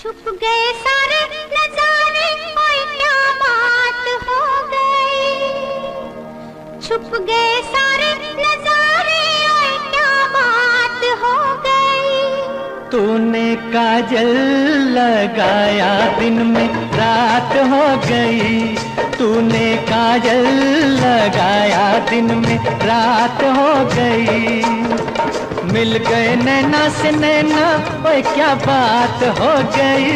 छुप गए सारे नजारे, ओए क्या बात हो गई। छुप गए सारे नजारे, ओए क्या बात हो गई। तूने काजल लगाया दिन में रात हो गई। तूने काजल लगाया दिन में रात हो गई। मिल गए नैना से नैना, ओए क्या बात हो गई।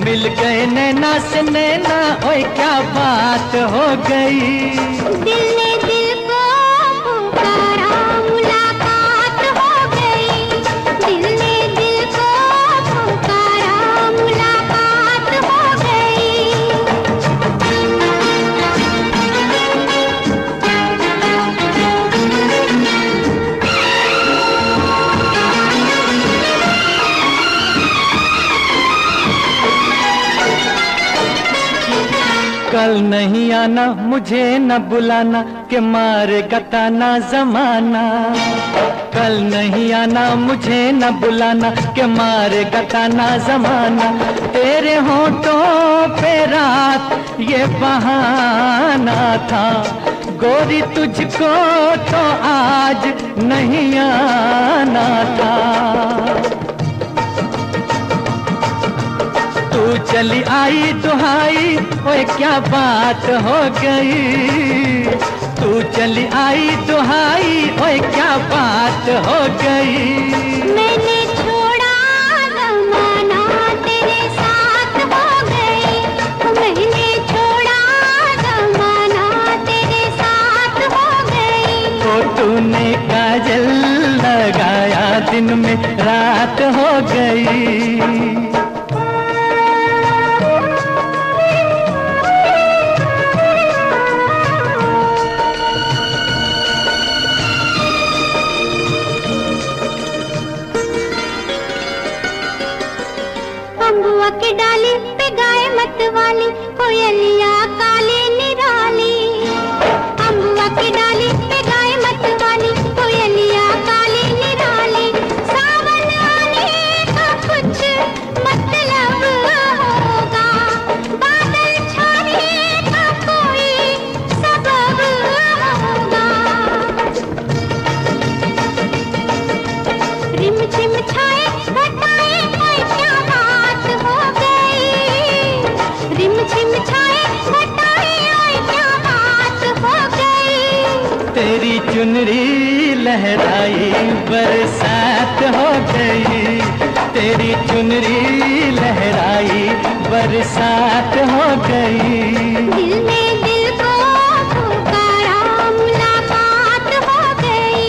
मिल गए नैना से नैना, ओए क्या बात हो गई। दिल ने दिल को पुकारा, मुलाकात हो गई। दिल ने दिल को पुकारा, मुलाकात हो गई। कल नहीं आना, मुझे न बुलाना, के मारेगा ताना जमाना। कल नहीं आना, मुझे न बुलाना, के मारेगा ताना जमाना। तेरे होठों पे रात ये बहाना था, गोरी तुझको तो आज नहीं आना था। तू चली आई दुहाई, ओए क्या बात हो गई। तू चली आई दुहाई, ओए क्या बात हो गई। मैंने छोड़ा जमाना, तेरे साथ हो गई। मैंने छोड़ा जमाना, तेरे साथ हो गई। तो तूने काजल लगाया दिन में रात हो गई। अम्बुआ की डाली पे गाय मत वाली, कोयलिया काली निराली। अम्बुआ की डाली पे गाय मत वाली, कोयलिया काली निराली। सावन आने का कुछ मतलब होगा, बादल छाने का कोई सबब होगा। रिम झिम छाए घटाए, ओए क्या बात हो गई। रिम झिम छाए घटाए, ओए क्या बात हो गई। तेरी चुनरी लहराई बरसात हो गई। तेरी चुनरी लहराई बरसात हो गई। दिल ने दिल को पुकारा, मुलाकात हो गई।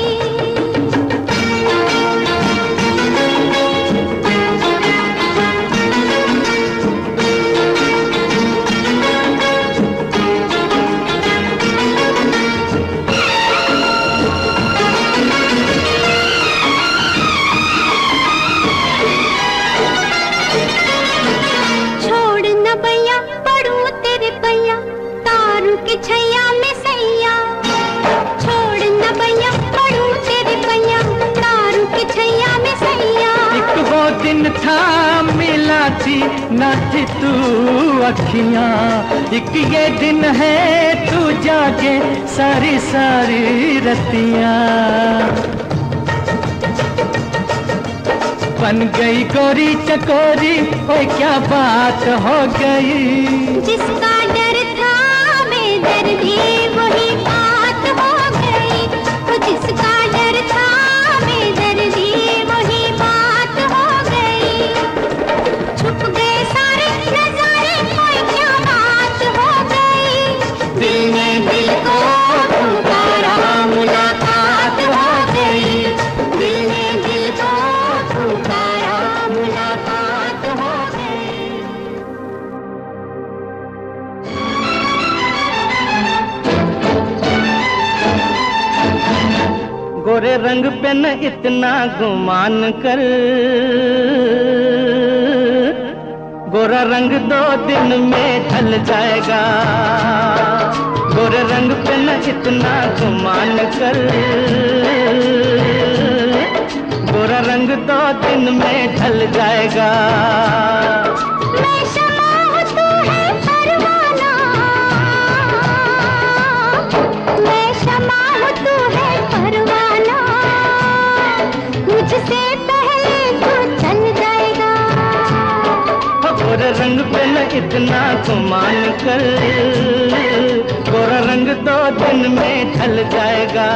छोड़ न भैया पड़ू तेरे पैया, तारू के छैया में सैया। छोड़ न भैया पड़ू तेरे पैया, तारू के छैया में सैया। एक वो दिन था मिला थी ना थी तू अखियां। एक ये दिन है तू जागे सारी सारी रतियां। बन गई गोरी चकोरी, ओए क्या बात हो गई। जिसका डर था बेदर्दी, वही बात हो गई। वो जिसका डर था बेदर्दी, वही बात हो गई। छुप गए सारे नजारे, ओए क्या बात हो गई। दिल ने दिल को पुकारा, मुलाकात हो गई। दिल ने दिल को पुकारा, मुलाकात हो गई। गोरे रंग पे न इतना गुमान कर, गोरा रंग 2 दिन में ढल जाएगा। गोरे रंग पे न इतना गुमान कर, गोरा रंग 2 दिन में ढल जाएगा। मैं शमा हूँ तू है परवाना, मैं शमा हूँ तू है परवाना, मुझसे पहले तू चल जाएगा। गोरा रंग पे न इतना गुमान कर, गोरा रंग 2 दिन में ढल जाएगा।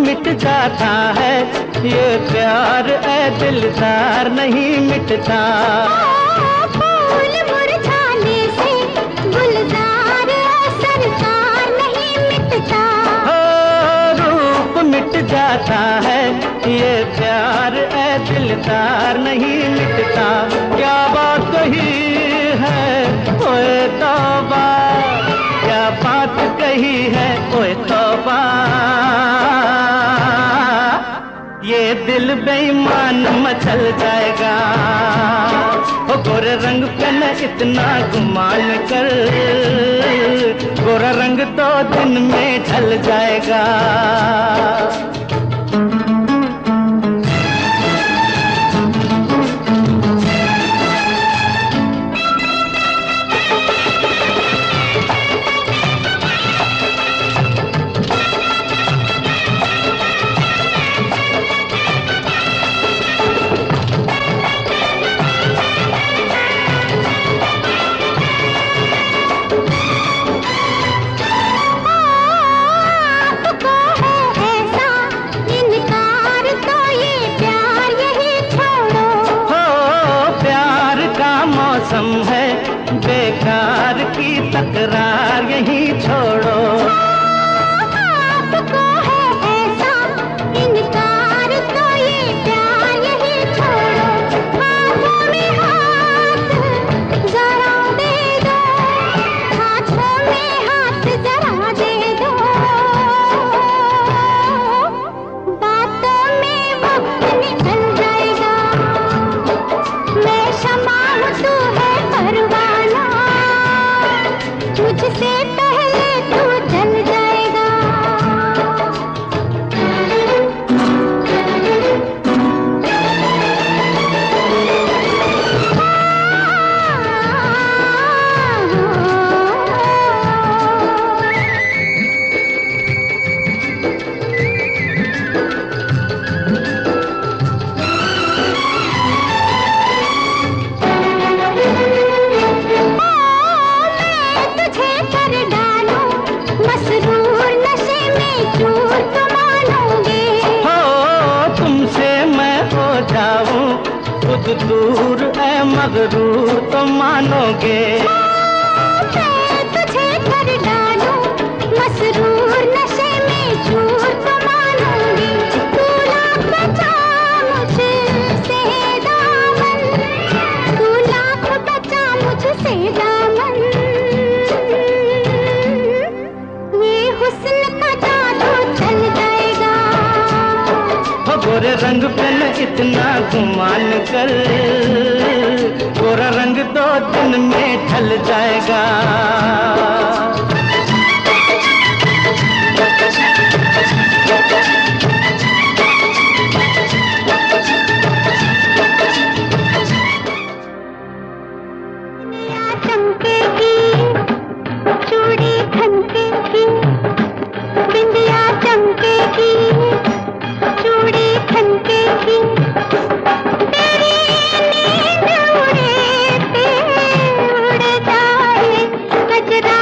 मिट जाता है ये प्यार ऐ दिलदार नहीं मिटता। फूल मुरझाने से गुलजार सरकार नहीं मिटता। रूप मिट जाता है ये प्यार ऐ दिलदार नहीं मिटता। क्या बात कही है ओए तौबा, क्या बात कही है ओए तौबा, ये दिल बेईमान मचल जाएगा। ओ गोरे रंग पे न इतना गुमान कर, गोरा रंग 2 दिन में ढल जाएगा। मौसम है बेकार की तकरार यही छोड़ो। आपको है ऐसा इनकार तो ये प्यार यही छोड़ो। हाथों में हाथ जरा दे दो, हाथों में हाथ जरा दे दो, बातों में वक्त निकल जाएगा। मैं शमा हूँ तू है परवाना, मुझसे पहले तू जल जाएगा। खुद दूर है मगरूर तो मानोगे। मैं तुझे कर डालूं मसरूर नशे में चूर तो मानूंगी। तू लाख बचा मुझसे दामन, तू लाख बचा मुझसे दामन, ये हुस्न का जादू चल जाएगा। गोरे रंग पे न इतना गुमान कर, गोरा रंग 2 दिन में ढल जाएगा। चमकेगी चूड़ी खनकेगी, बिंदिया चमकेगी चूड़ी खनकेगी, तेरी नींद उड़े ते उड़ जाए, गजरा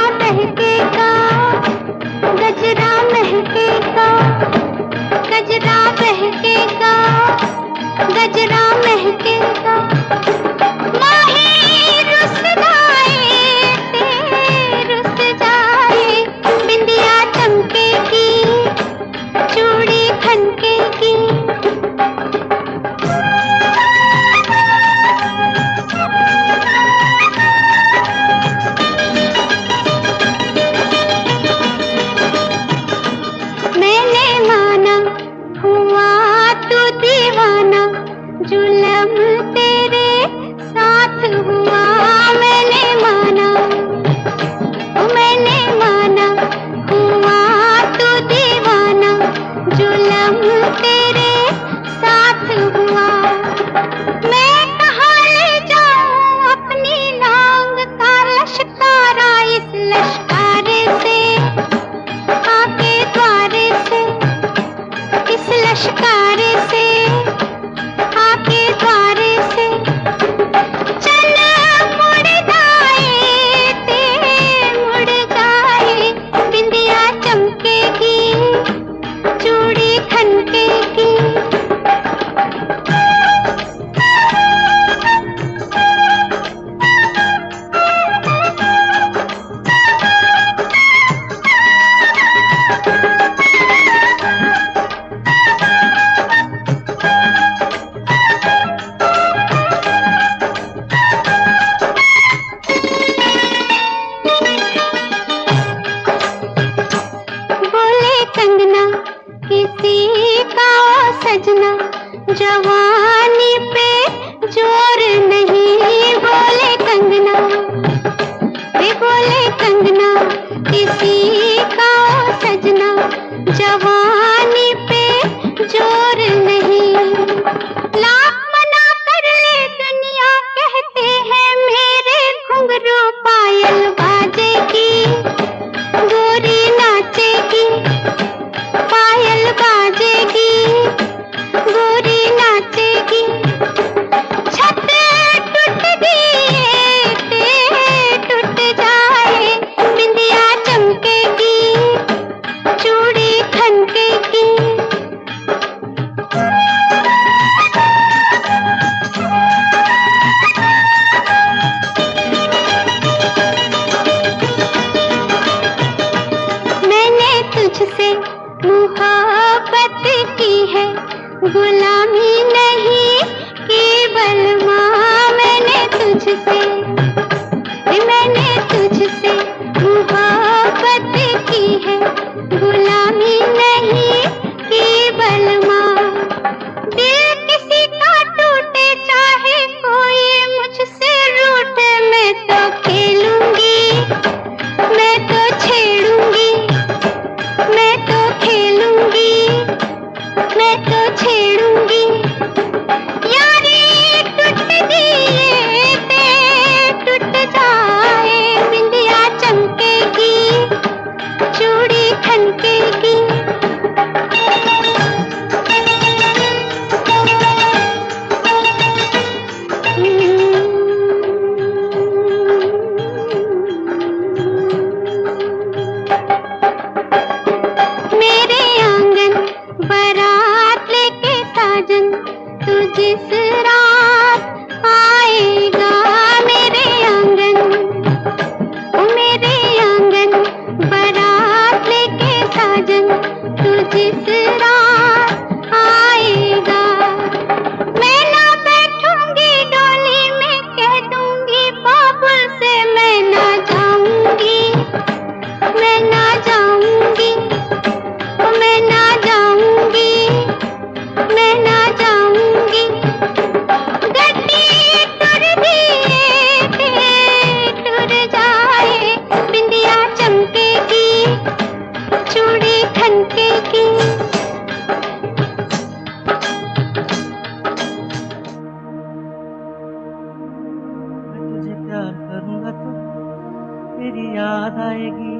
तेरी याद आएगी,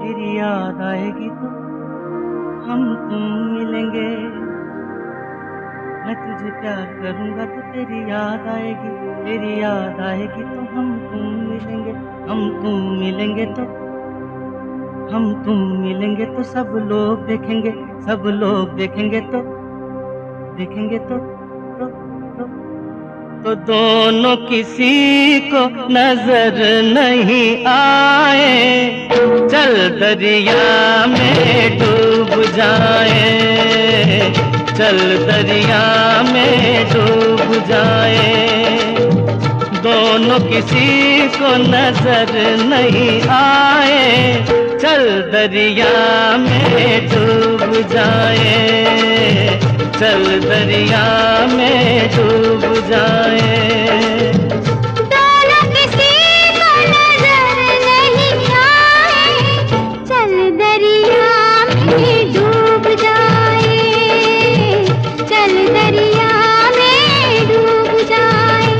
तेरी याद आएगी तो हम तुम मिलेंगे। मैं तुझे प्यार करूंगा तो तेरी याद आएगी, तेरी याद आएगी तो हम तुम मिलेंगे। हम तुम मिलेंगे तो, हम तुम मिलेंगे तो सब लोग देखेंगे, सब लोग देखेंगे तो, देखेंगे तो दोनों किसी को नजर नहीं आए। चल दरिया में डूब जाए, चल दरिया में डूब जाए। दोनों किसी को नजर नहीं आए, चल दरिया में डूब जाए, चल दरिया में डूब जाए। दोनों किसी को नजर नहीं आए, चल दरिया में डूब जाए, चल दरिया में डूब जाए।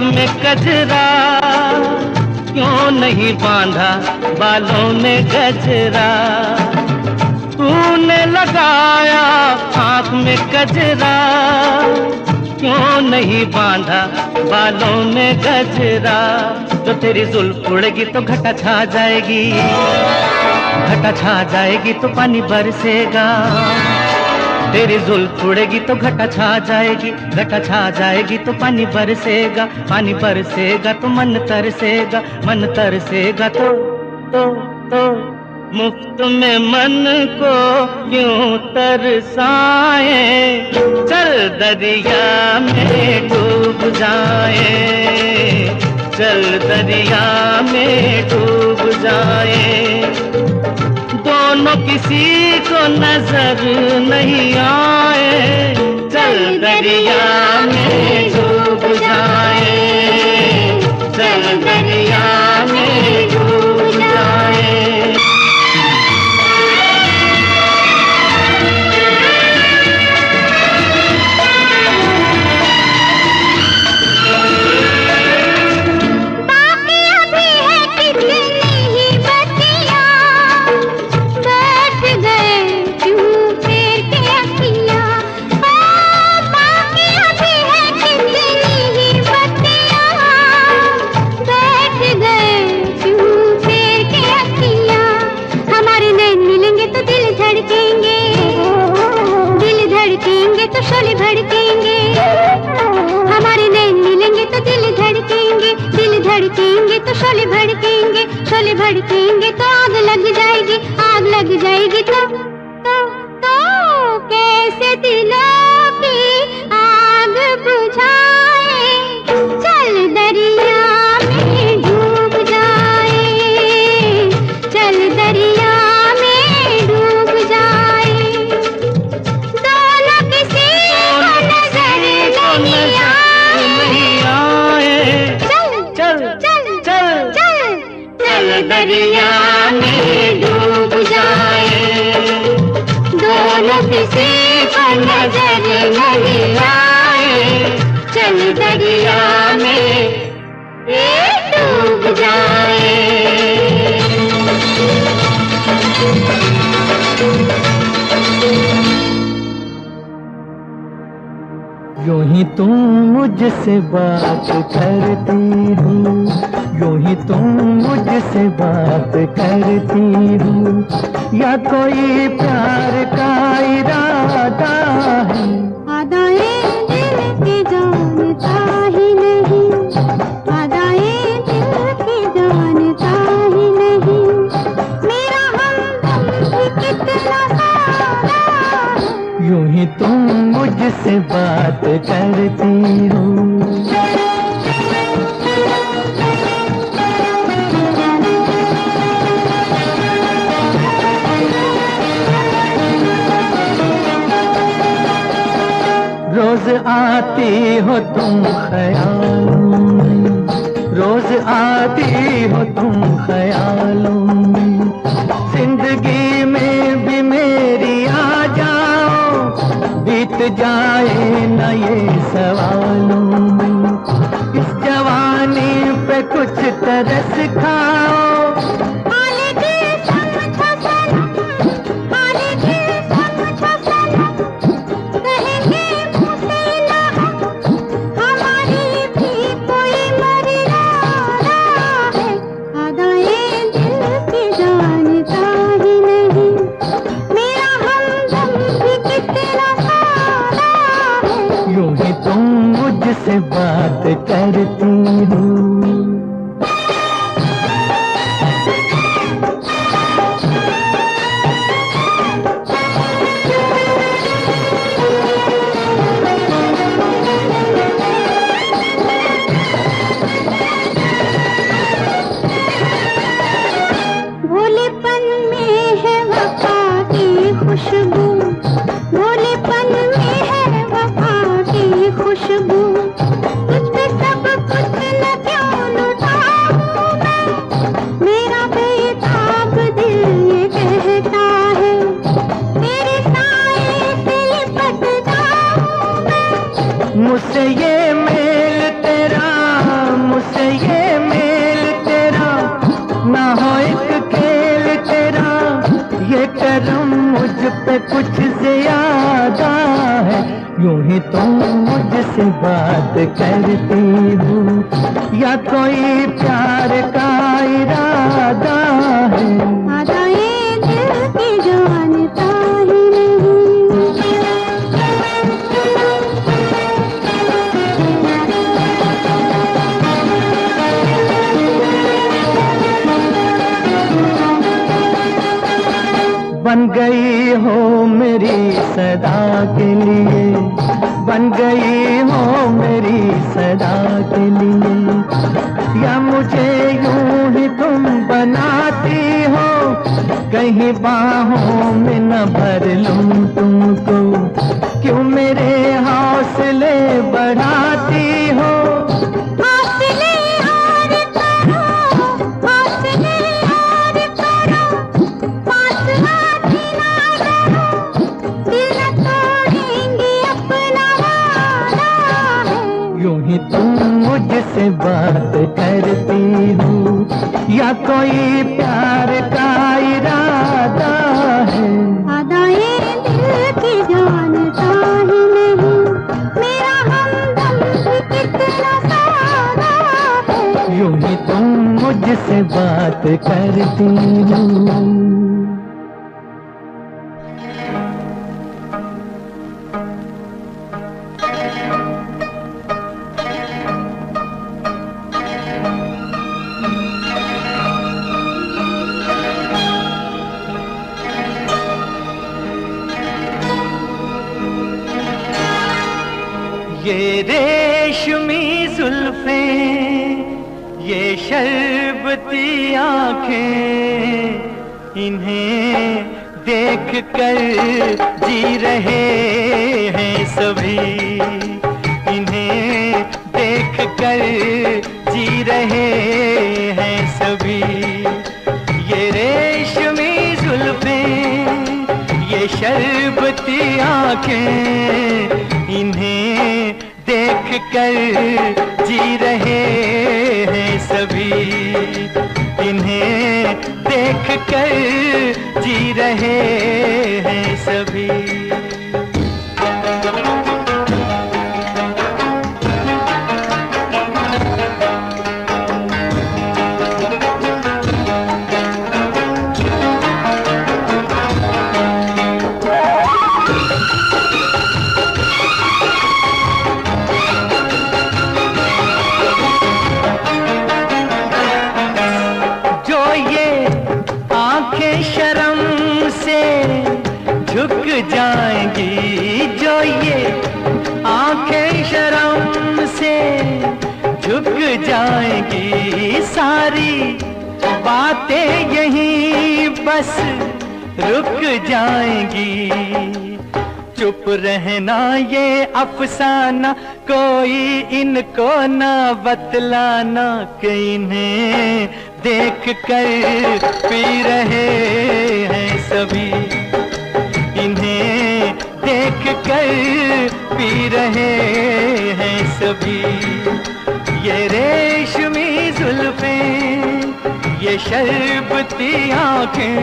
में गजरा क्यों नहीं बांधा बालों में गजरा, तूने लगाया आँख में गजरा क्यों नहीं बांधा बालों में गजरा। तो तेरी जुल्फ उड़ेगी तो घटा छा जाएगी, घटा छा जाएगी तो पानी बरसेगा। तेरी जुल्फ उड़ेगी तो घटा छा जाएगी, घटा छा जाएगी तो पानी बरसेगा, पानी बरसेगा तो मन तरसेगा, मन तरसेगा तो मुफ्त में मन को क्यों तरसाए। चल दरिया में डूब जाए, चल दरिया में डूब जाए। दोनों किसी को नजर नहीं आए, चल दरिया में डूब जाए, चल दरिया में डूब जाए। शोले भड़केंगे, हमारे नैन मिलेंगे तो दिल धड़केंगे, दिल धड़केंगे तो शोले भड़केंगे, शोले भड़केंगे तो आग लग जाएगी, आग लग जाएगी तो कैसे दिलों की आग बुझाए। चल दरिया में डूब जाए, चल दरिया में डूब जाए। दोनों किसी को नजर नहीं आए, चल चल चल चल चल दरिया में डूब जाए। दोनों किसी को नजर नहीं आए, चल दरिया में डूब जाए। यूं ही तुम मुझसे बात करती हो, यूं ही तुम मुझसे बात करती हो, या कोई प्यार का इरादा है। आदाएं दिल के जानता ही नहीं, आदाएं दिल के जानता ही नहीं, मेरा हमदम भी कितना सारा है। यूं ही तुम मुझसे बात करती हो। रोज आती हो तुम ख्यालों में, रोज आती हो तुम ख्यालों में, जिंदगी में भी मेरी आ जाओ, बीत जाए न ये सवालों में। इस जवानी पे कुछ तरस खाओ, से बात करती हूँ। भोलेपन में है वफा की खुशबू, भोलेपन में है वफा की खुशबू, मुझसे ये मेल तेरा, मुझसे ये मेल तेरा, ना हो एक खेल तेरा, ये करम मुझ पे कुछ ज्यादा है। यूं ही तुम मुझसे बात करती हो, या कोई प्यार का इरादा है। आदाए दिल की जानता ही नहीं। बन गई हो मेरी सदा के लिए, बन गई हो मेरी सदा के लिए, या मुझे यूं ही तुम बनाती हो, कहीं बाहों में न भर लूं तुमको, क्यों मेरे हौसले बढ़ाती हो। तुम मुझसे बात करती हो, या कोई प्यार का इरादा है। आदाए दिल की जानता ही नहीं, मेरा हमदम भी कितना सादा है। यूं ही तुम मुझसे बात करती हो। ये रेशमी जुल्फें, ये शरबती आँखें, इन्हें देख कर जी रहे हैं सभी, इन्हें देख कर जी रहे हैं सभी। ये रेशमी जुल्फें, ये शरबती आँखें, इन्हें देख कर जी रहे हैं सभी, इन्हें देख कर जी रहे हैं सभी। झुक जाएंगी, जो ये आंखें शर्म से झुक जाएंगी, सारी बातें यहीं बस रुक जाएंगी। चुप रहना ये अफसाना, कोई इनको ना बतलाना कि इन्हें देख कर पी रहे हैं सभी, इन्हें देख कर पी रहे हैं सभी। ये रेशमी जुल्फें, ये शरबती आंखें,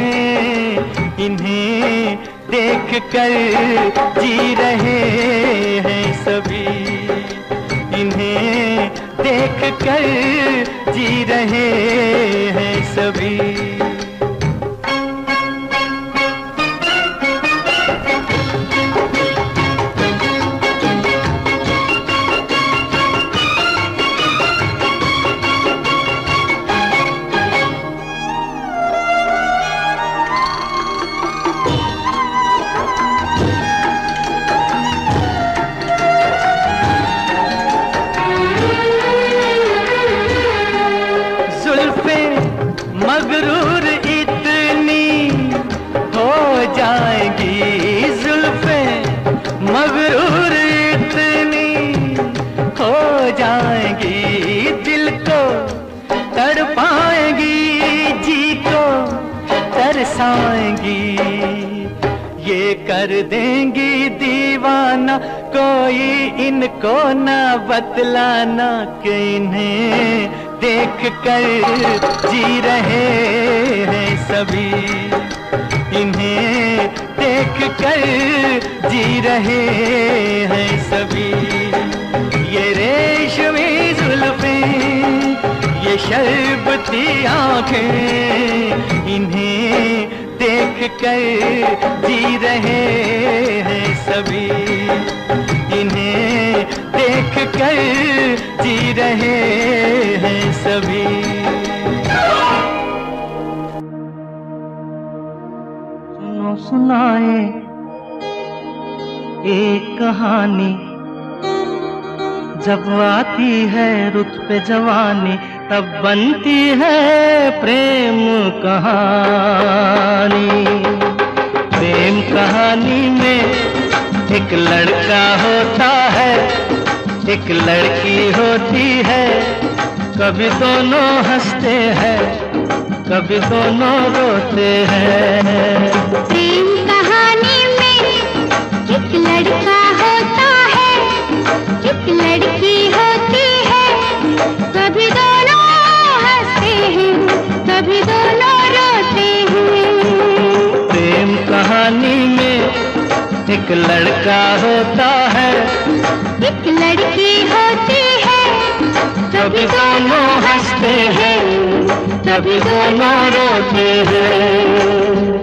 इन्हें देख कर जी रहे हैं सभी, इन्हें देख कर जी रहे हैं सभी। मगरूर इतनी हो जाएंगी जुल्फें, मगरूर इतनी हो जाएंगी, दिल को तड़पाएंगी, जी को तरसाएंगी, ये कर देंगी दीवाना, कोई इनको ना बतलाना कि इन्हें देख कर जी रहे हैं सभी, इन्हें देख कर जी रहे हैं सभी। ये रेशमी जुल्फें, ये शरबती आंखें, इन्हें देख कर जी रहे हैं सभी, इन्हें देख कर जी रहे हैं सभी। सुनो सुनाए एक कहानी, जब आती है रुत पे जवानी, तब बनती है प्रेम कहानी। प्रेम कहानी में एक लड़का होता है, एक लड़की होती है, कभी दोनों हंसते हैं, कभी दोनों रोते हैं। प्रेम कहानी में एक लड़का होता है, एक लड़की होती है, कभी दोनों हंसते हैं, कभी दोनों रोते हैं। प्रेम कहानी में एक लड़का होता है, एक लड़की होती है, कभी दोनों हंसते हैं, कभी दोनों रोते हैं।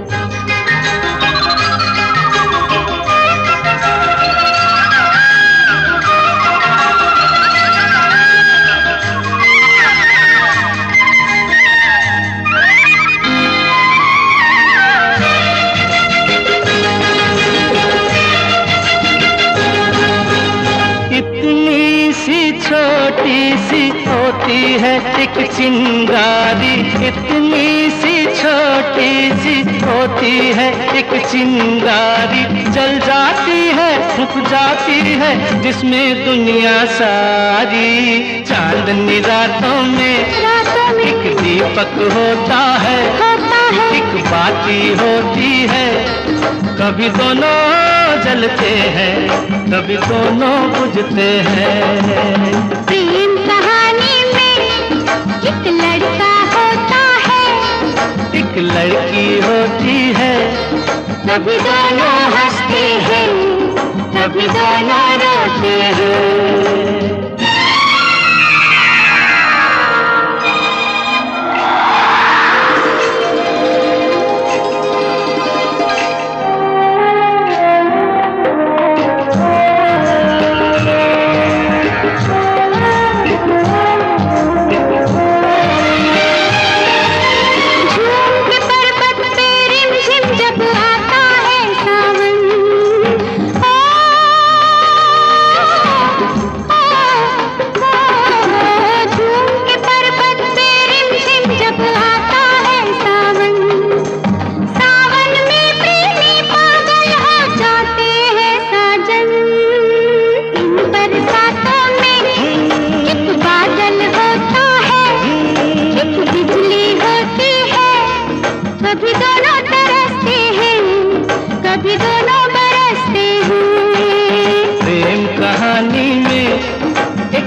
छोटी सी होती है एक चिंगारी, इतनी सी छोटी सी होती है एक चिंगारी, जल जाती है रुक जाती है जिसमें दुनिया सारी। चांदनी रातों में एक दीपक होता है, एक बाती होती है, कभी दोनों जलते हैं, कभी दोनों बुझते हैं। प्रेम कहानी में एक लड़का होता है, एक लड़की होती है, कभी दोनों हंसते हैं, कभी दोनों रोते हैं। ओ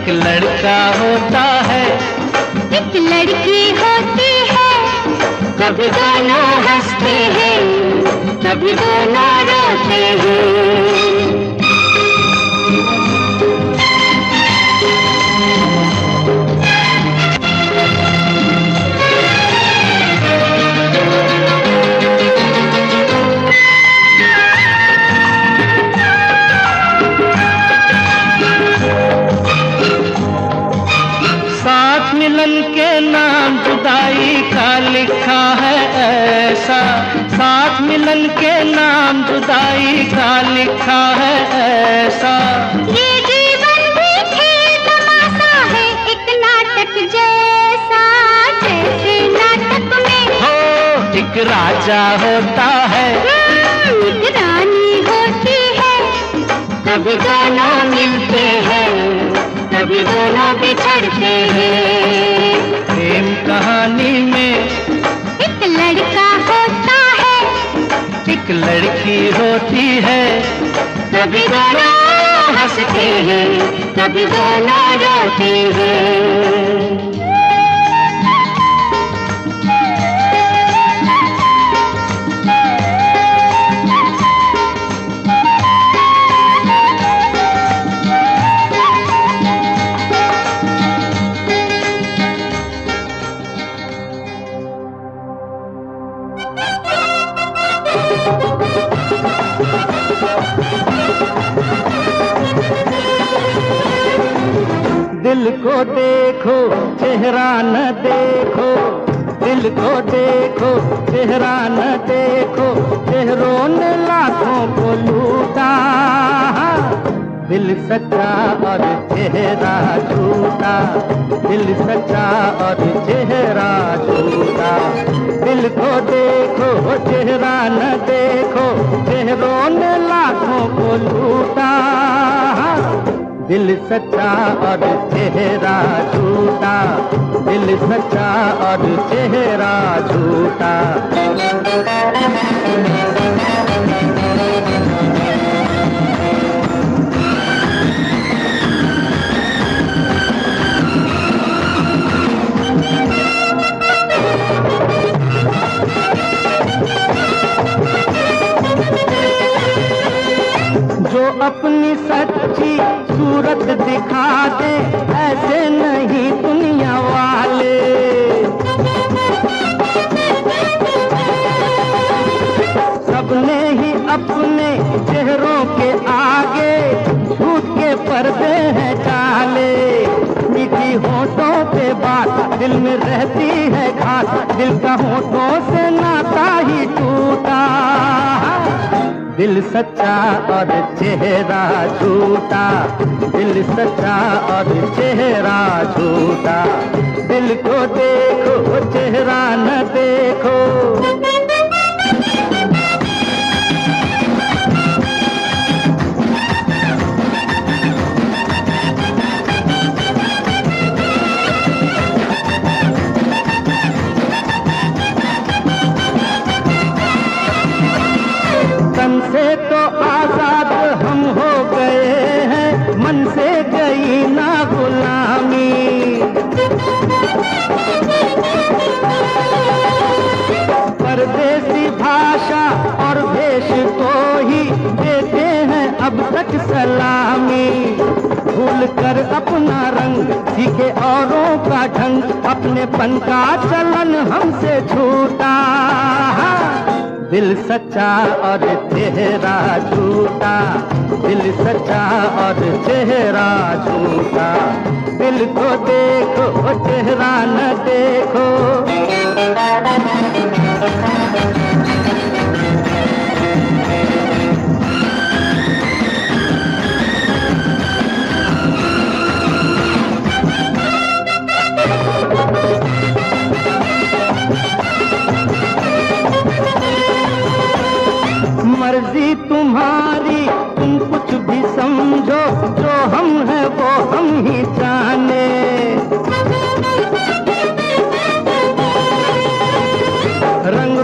एक लड़का होता है, एक लड़की होती है, कभी दोनों हंसते हैं, कभी दोनों रोते हैं। मिलन के नाम जुदाई का लिखा है ऐसा, साथ मिलन के नाम जुदाई का लिखा है ऐसा। ये जीवन भी खेल तमाशा है, एक नाटक जैसा, जैसे नाटक में हो एक राजा होता है, एक रानी होती है, कभी दोनों मिलते हैं, कभी दोनों बिछड़ते हैं। प्रेम कहानी में एक लड़का होता है, एक लड़की होती है, कभी दोनों हंसते हैं, कभी दोनों रोते हैं। दिल को देखो चेहरा न देखो, दिल को देखो चेहरा न देखो, चेहरों ने लाखों को लूटा। दिल सच्चा और चेहरा झूठा, दिल सच्चा और चेहरा झूठा। दिल को देखो चेहरा न देखो, चेहरों ने लाखों को लूटा। दिल सच्चा और चेहरा झूठा, दिल सच्चा और चेहरा झूठा। जो अपनी सच्ची सूरत दिखा दे, ऐसे नहीं दुनिया वाले। सबने ही अपने चेहरों के आगे झूठ के पर्दे हैं डाले। मीठी होठों पे बात दिल में रहती है घात, दिल का होठों से नाता ही टूटा। दिल सच्चा और चेहरा झूठा, दिल सच्चा और चेहरा झूठा। दिल को देखो चेहरा न देखो। तन से तो आजाद हम हो गए हैं, मन से गई ना गुलामी। परदेसी भाषा और भेष को ही देते हैं अब तक सलामी। भूल कर अपना रंग सीखे औरों का ढंग, अपनेपन का चलन हमसे छूटा। दिल सच्चा और चेहरा झूठा, दिल सच्चा और चेहरा झूठा। दिल को देखो चेहरा न देखो। मर्जी तुम्हारी, तुम कुछ भी समझो, जो हम हैं वो हम ही जाने। रंग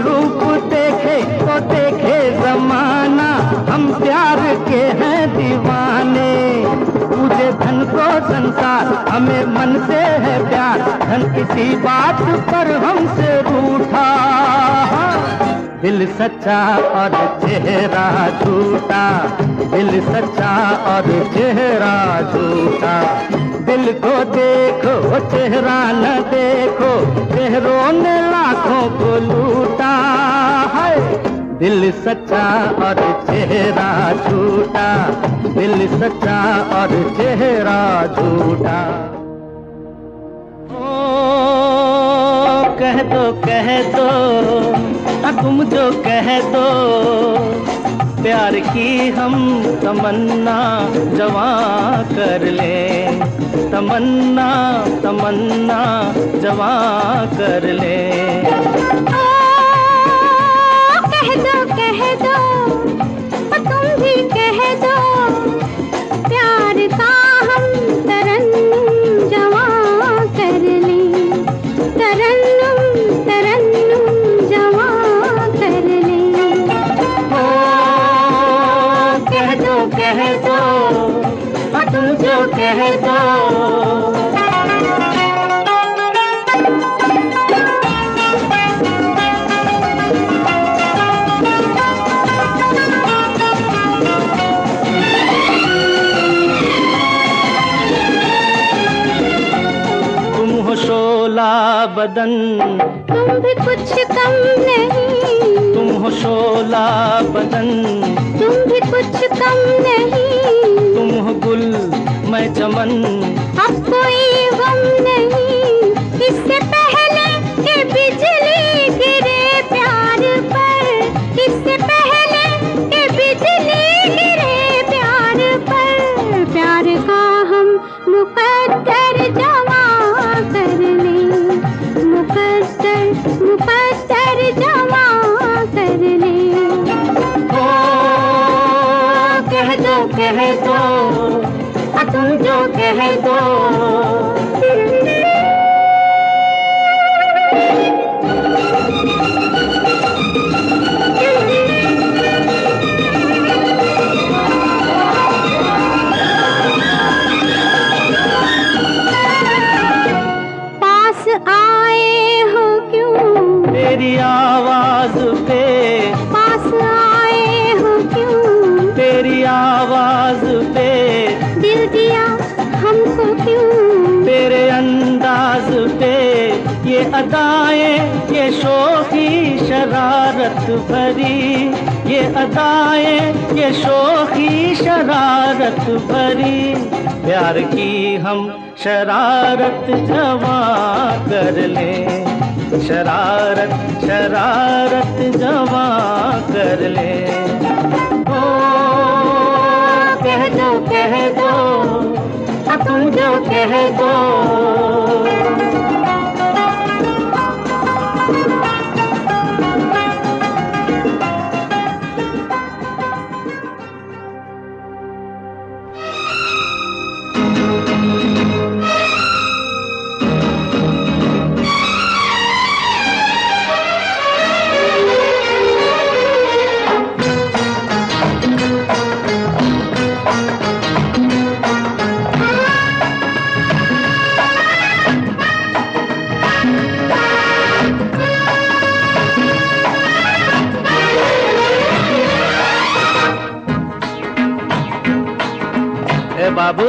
संसार, हमें मन से है प्यार, धन किसी बात पर हमसे रूठा। दिल सच्चा और चेहरा झूठा, दिल सच्चा और चेहरा झूठा। दिल को देखो चेहरा न देखो, चेहरों ने लाखों को लूटा है। दिल सच्चा और चेहरा झूठा, दिल सच्चा और चेहरा झूठा। ओ कह दो तुम जो कह दो, प्यार की हम तमन्ना जवां कर ले, तमन्ना तमन्ना जवां कर ले। कह दो तुम भी कह दो, प्यार का हम तरन्नुम जवां कर ले, तरन्नुम तरन्नुम जवां कर ले। ओ कह दो तुम जो कह दो। शोला बदन तुम भी कुछ कम नहीं, तुम हो शोला बदन तुम भी कुछ कम नहीं। तुम हो गुल मैं चमन, अब कोई गम नहीं, इससे पहले कि बिजली गिरे प्यार पर, इससे पहले कि बिजली गिरे प्यार पर। प्यार का हम मुकद्दर जवां कर ले, मुकद्दर मुकद्दर जवां कर ले। ओ कह दो तुम जो कह दो। पास आए हो क्यों तेरी आवाज पे, पास आए हो क्यों तेरी आवाज पे, दिल दिया हमको क्यों तेरे अंदाज पे। ये अदाएं ये शोखी शरारत भरी, ये अदाएं ये शोखी शरारत भरी। प्यार की हम शरारत जवां कर ले, शरारत शरारत जवां कर ले। ओ कह दो तुम जो कह दो। बाबू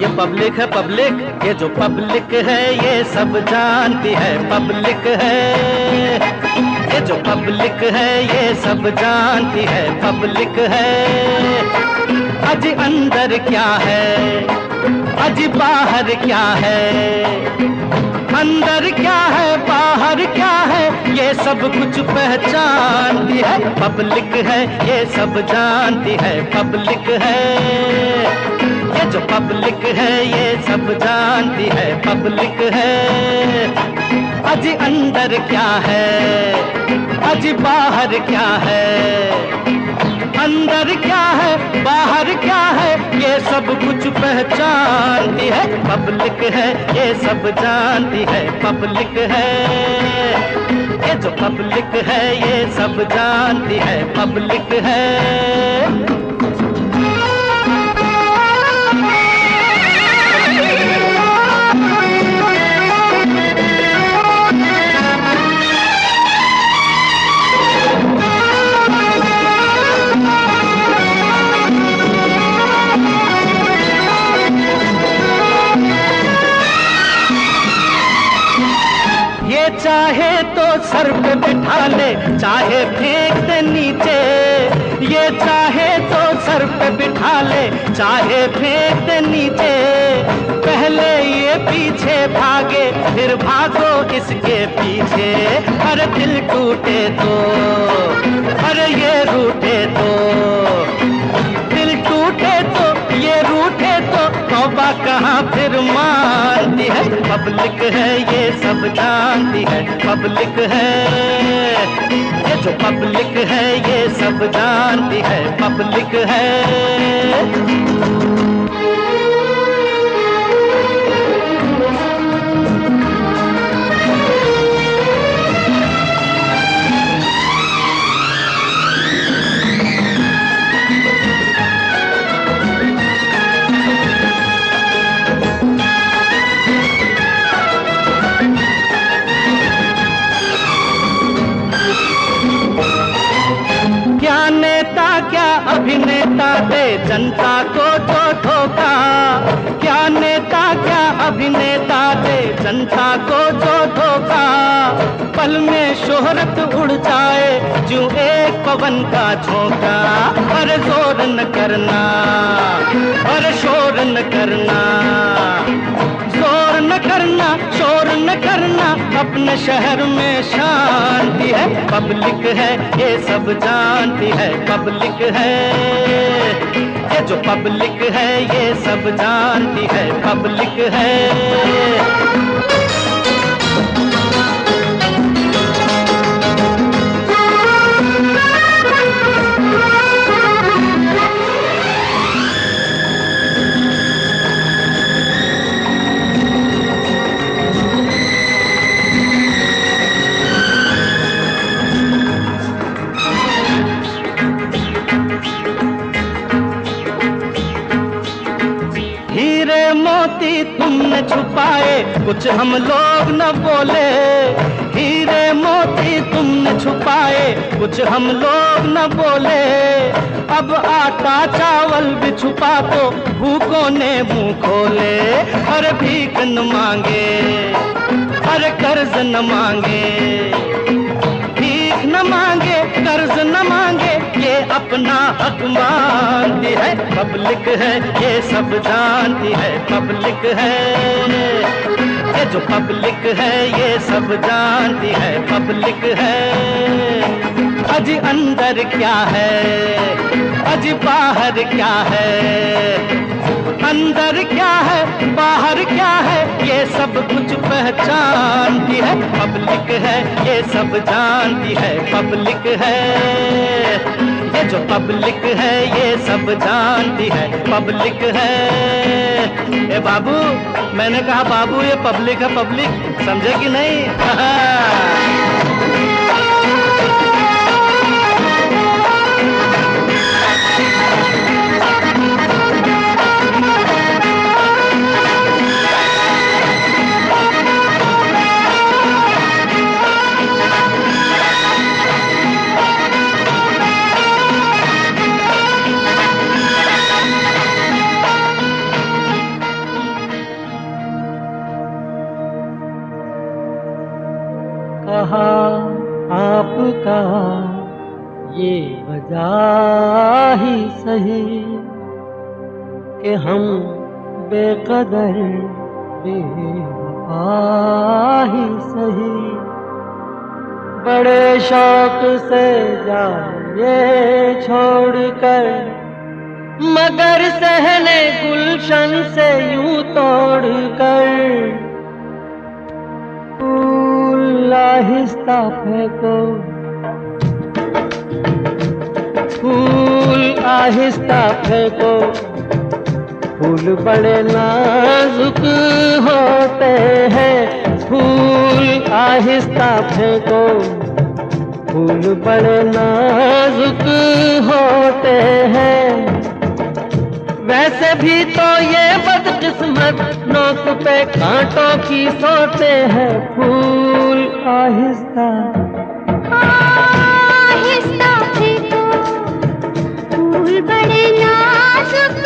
ये पब्लिक है पब्लिक, ये जो पब्लिक है ये सब जानती है पब्लिक है। ये जो पब्लिक है ये सब जानती है पब्लिक है। अजी अंदर क्या है अजी बाहर क्या है, अंदर क्या है बाहर क्या है, ये सब कुछ पहचानती है पब्लिक है। ये सब जानती है पब्लिक है। ये जो पब्लिक है ये सब जानती है पब्लिक है। अजी अंदर क्या है अजी बाहर क्या है, अंदर क्या है बाहर क्या है, ये सब कुछ पहचानती है पब्लिक है। ये सब जानती है पब्लिक है। ये जो पब्लिक है ये सब जानती है पब्लिक है। सर पे बिठा ले, चाहे फेंक दे नीचे। ये चाहे तो सर पे बिठा ले, चाहे फेंक दे नीचे। पहले ये पीछे भागे, फिर भागो इसके पीछे। अरे दिल टूटे तो, अरे ये रूठे तो, दिल टूटे तो ये रूठे तो तौबा कहाँ फिर मानती है। पब्लिक है ये सब जानती है, पब्लिक है ये जो पब्लिक है ये सब जानती है, पब्लिक है। अभिनेता दे जनता को तो धोखा, क्या नेता क्या अभिनेता दे जनता को जो धोखा। पल में शोहरत उड़ जाए जो एक पवन का झोंका। अरे जोर न करना, अरे शोर न करना, जोर न करना, शोर न करना, अपने शहर में शांति है। पब्लिक है ये सब जानती है, पब्लिक है ये जो पब्लिक है ये सब जानती है, पब्लिक है। तुमने छुपाए कुछ हम लोग न बोले, हीरे मोती तुमने छुपाए कुछ हम लोग न बोले। अब आटा चावल भी छुपा तो भूखों ने मुंह खोले। अरे भीख न मांगे, अरे कर्ज न मांगे, भीख न मांगे, कर्ज न मांगे, ये अपना हक मानती है। पब्लिक है ये सब जानती है, पब्लिक है ये जो पब्लिक है ये सब जानती है, पब्लिक है। अजी अंदर क्या है, अजी बाहर क्या है, अंदर क्या है बाहर क्या है, ये सब कुछ पहचानती है। पब्लिक है ये सब जानती है, पब्लिक है ये जो पब्लिक है ये सब जानती है, पब्लिक है। ए बाबू, मैंने कहा बाबू ये पब्लिक है, पब्लिक समझे कि नहीं? कहा आपका ये वजह ही सही कि हम बेकदर बेवफा ही सही। बड़े शौक से जाए छोड़कर, मगर सहने गुलशन से यूं तोड़कर। आहिस्ता फेंको फूल, आहिस्ता फेंको फूल बड़े नाजुक होते हैं। फूल आहिस्ता फेंको फूल बड़े नाजुक होते हैं। वैसे भी तो ये बदकिस्मत नोक पे कांटों की सोते हैं। फूल आहिस्ता आहिस्ता फेंको फूल बड़े नाजुक